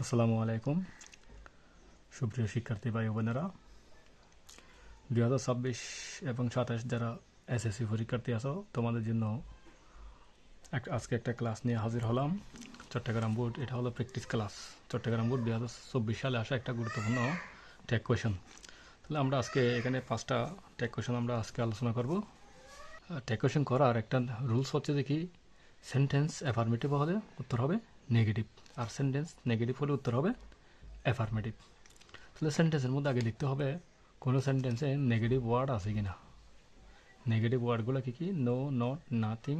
আসসালামু আলাইকুম সুপ্রিয় শিক্ষার্থী ভাই বোনেরা। 2026 এবং 27 যারা এসএসসি পরীক্ষার্থী আছো তোমাদের জন্য আজকে একটা ক্লাস নিয়ে হাজির হলাম। চট্টগ্রাম বোর্ড, এটা হলো প্র্যাকটিস ক্লাস। চট্টগ্রাম বোর্ড 2024 সালে আসা একটা গুরুত্বপূর্ণ টেক কোয়েশন। তাহলে আমরা আজকে এখানে 5টা টেক কোয়েশন আমরা আজকে আলোচনা করব। টেক কোয়েশন করার একটা রুলস হচ্ছে যে কি, সেন্টেন্স অ্যাফার্মেটিভ হলে উত্তর হবে নেগেটিভ, আর সেন্টেন্স নেগেটিভ হলে উত্তর হবে অ্যাফার্মেটিভ। তাহলে সেন্টেন্সের মধ্যে আগে দেখতে হবে কোনো সেন্টেন্সে নেগেটিভ ওয়ার্ড আছে কি না। নেগেটিভ ওয়ার্ডগুলো কী কী? No, not, nothing,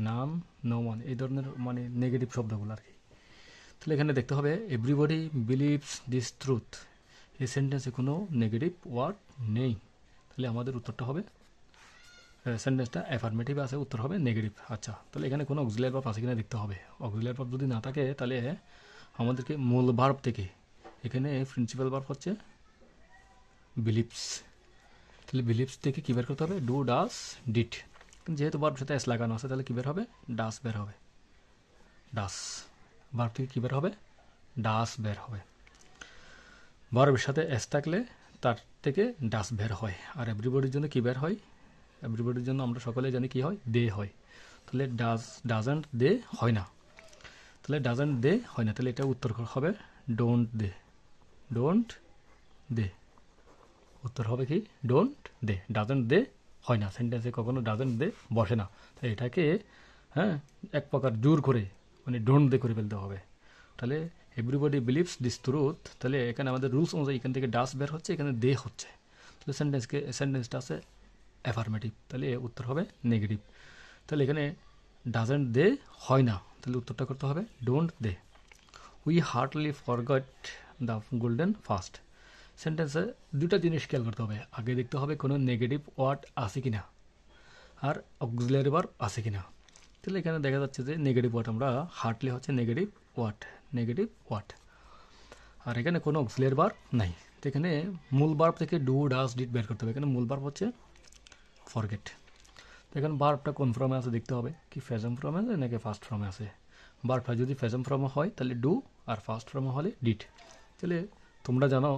none, no one, এই ধরনের মানে নেগেটিভ শব্দগুলো আর কি। তাহলে এখানে দেখতে হবে এভরিবডি বিলিভস দিস ট্রুথ, এই সেন্টেন্সে কোনো নেগেটিভ ওয়ার্ড নেই। তাহলে আমাদের উত্তরটা হবে, সেন্টেন্সটা অ্যাফার্মেটিভ আছে, উত্তর হবে নেগেটিভ। আচ্ছা, তাহলে এখানে কোনো অক্সিলিয়ারি ভার্ব আছে কিনা দেখতে হবে। অক্সিলিয়ারি ভার্ব যদি না থাকে তাহলে আমাদেরকে মূল ভার্ব থেকে, এখানে প্রিন্সিপাল ভার্ব হচ্ছে বিলিভস, তাহলে বিলিভস থেকে কী বের করতে হবে? Do, does, did. যেহেতু ভার্ব সাথে এস লাগানো আছে তাহলে কী বের হবে? ডাস বের হবে। ডাস ভার্ব থেকে কী বের হবে? ডাস বের হবে। ভার্বের সাথে এস থাকলে তার থেকে ডাস বের হয়। আর এভরিবডির জন্য কী বের হয়? এভরিবডির জন্য আমরা সকলে জানি কী হয়? দে হয়। তাহলে ডাজন্ট দে হয় না। তাহলে ডাজন্ট দে হয় না, তাহলে এটা উত্তর হবে ডোন্ট দে। ডোন্ট দে উত্তর হবে কি? Don't they. ডাজন্ট দে হয় না, সেন্টেন্সে কখনো ডাজন্ট দে বসে না। তাই এটাকে এক প্রকার জোর করে মানে ডোন্ট দে করে ফেলতে হবে। তাহলে এভরিবডি বিলিভস দিস ট্রুথ, তাহলে এখানে আমাদের রুলস অনুযায়ী এখান থেকে ডাস বের হচ্ছে, এখানে দে হচ্ছে। তাহলে সেন্টেন্সটা আছে অ্যাফার্মেটিভ, তাহলে উত্তর হবে নেগেটিভ। তাহলে এখানে ডাজন্ট দে হয় না, তাহলে উত্তরটা করতে হবে don't they. We hardly forgot the golden fast. সেন্টেন্সে দুটা জিনিস খেয়াল করতে হবে। আগে দেখতে হবে কোনো নেগেটিভ ওয়ার্ড আছে কি না, আর অক্সিলিয়ারি ভার্ব আছে কি না। তাহলে এখানে দেখা যাচ্ছে যে নেগেটিভ ওয়ার্ড, আমরা হার্টলি হচ্ছে নেগেটিভ ওয়ার্ড, নেগেটিভ ওয়ার্ড। আর এখানে কোনো অক্সিলিয়ারি ভার্ব নাই। তো এখানে মূল ভার্ব থেকে ডু, ডাস, ডিড বের করতে হবে। এখানে মূল ভার্ব হচ্ছে ফরগেট। তো এখানে ভার্বটা কোন ফর্মে আছে দেখতে হবে, কি প্রেজেন্ট ফর্মে আছে নাকি ফার্স্ট ফর্মে আছে। ভার্বটা যদি প্রেজেন্ট ফর্মে হয় তাহলে ডু, আর ফার্স্ট ফর্মে হলে ডিড। তাহলে তোমরা জানো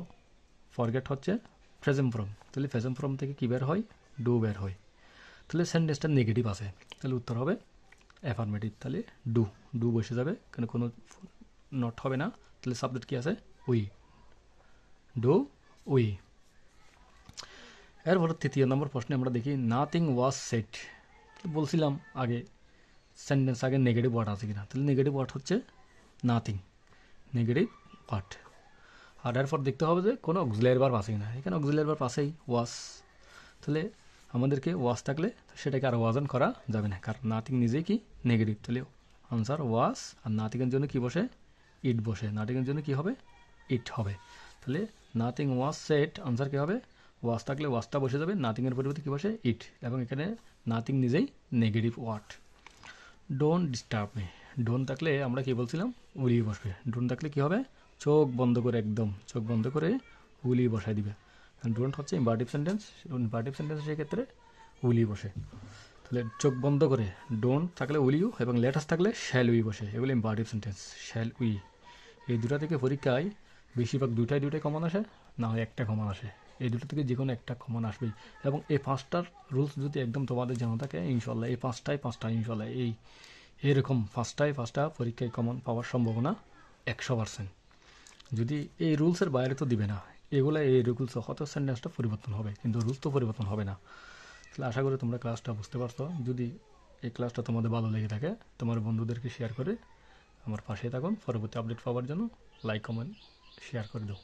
ফরগেট হচ্ছে প্রেজেন্ট ফর্ম, তাহলে প্রেজেন্ট ফর্ম থেকে কী বের হয়? ডু বের হয়। তাহলে সেন্টেন্সটা নেগেটিভ আছে, তাহলে উত্তর হবে অ্যাফার্মেটিভ। তাহলে ডু, ডু বসে যাবে, কেন কোনো নট হবে না। তাহলে সাবজেক্ট কী আছে? We, do, we. এরপর 3 নম্বর প্রশ্নে আমরা দেখি নাথিং ওয়াজ সেড। বলছিলাম আগে সেন্টেন্স আগে নেগেটিভ ওয়ার্ড আছে কিনা, তাহলে নেগেটিভ ওয়ার্ড হচ্ছে নাথিং, নেগেটিভ ওয়ার্ড। আর এরপর দেখতে হবে যে কোনো অক্সিলিয়ারি ভার্ব আছে কিনা। এখানে অক্সিলিয়ারি ভার্ব আছেই, ওয়াজ। তাহলে আমাদেরকে ওয়াজ থাকলে সেটাকে আর ওয়াজন করা যাবে না, কারণ নাথিং নিজেই কি নেগেটিভ। তাহলে আনসার ওয়াজ, আর নাথিংয়ের জন্য কি বসে? ইট বসে। নাথিংয়ের জন্য কি হবে? ইট হবে। তাহলে নাথিং ওয়াজ সেড, আনসার কী হবে? ওয়াজ থাকলে ওয়াজটা বসে যাবে, নাথিংয়ের পরিবর্তে কী বসে? ইট। এবং এখানে নাথিং নিজেই negative word. Don't disturb me, don't থাকলে আমরা কি বলছিলাম? উলি বসবে। ডোন্ট থাকলে কি হবে? চোখ বন্ধ করে, একদম চোখ বন্ধ করে উলি বসাই দিবে। ডোন্ট হচ্ছে ইম্পারেটিভ সেন্টেন্স, ইম্পারেটিভ সেন্টেন্স সেক্ষেত্রে উলি বসে। তাহলে চোখ বন্ধ করে ডোন্ট থাকলে উলিউ, এবং লেটাস থাকলে শ্যাল উই বসে, এগুলো ইম্পারেটিভ সেন্টেন্স। শ্যাল উই, এই দুটা থেকে পরীক্ষায় বেশিরভাগ দুটাই কমন আসে, না হয় একটা কমন আসে। এই দুটো থেকে যে কোনো একটা কমন আসবেই। এবং এই 5টার রুলস যদি একদম তোমাদের জানা থাকে ইনশাল্লাহ, এই পাঁচটা ইনশাল্লাহ এরকম 5টা পরীক্ষায় কমন পাওয়ার সম্ভাবনা 100%। যদি এই রুলসের বাইরে তো দিবে না, এগুলো এই রুলস হয়তো সেন্টেন্সটা পরিবর্তন হবে, কিন্তু রুলস তো পরিবর্তন হবে না। তাহলে আশা করি তোমরা ক্লাসটা বুঝতে পারছো। যদি এই ক্লাসটা তোমাদের ভালো লেগে থাকে, তোমার বন্ধুদেরকে শেয়ার করে আমার পাশে থাকুন। পরবর্তী আপডেট পাওয়ার জন্য লাইক, কমেন্ট, শেয়ার করে দাও।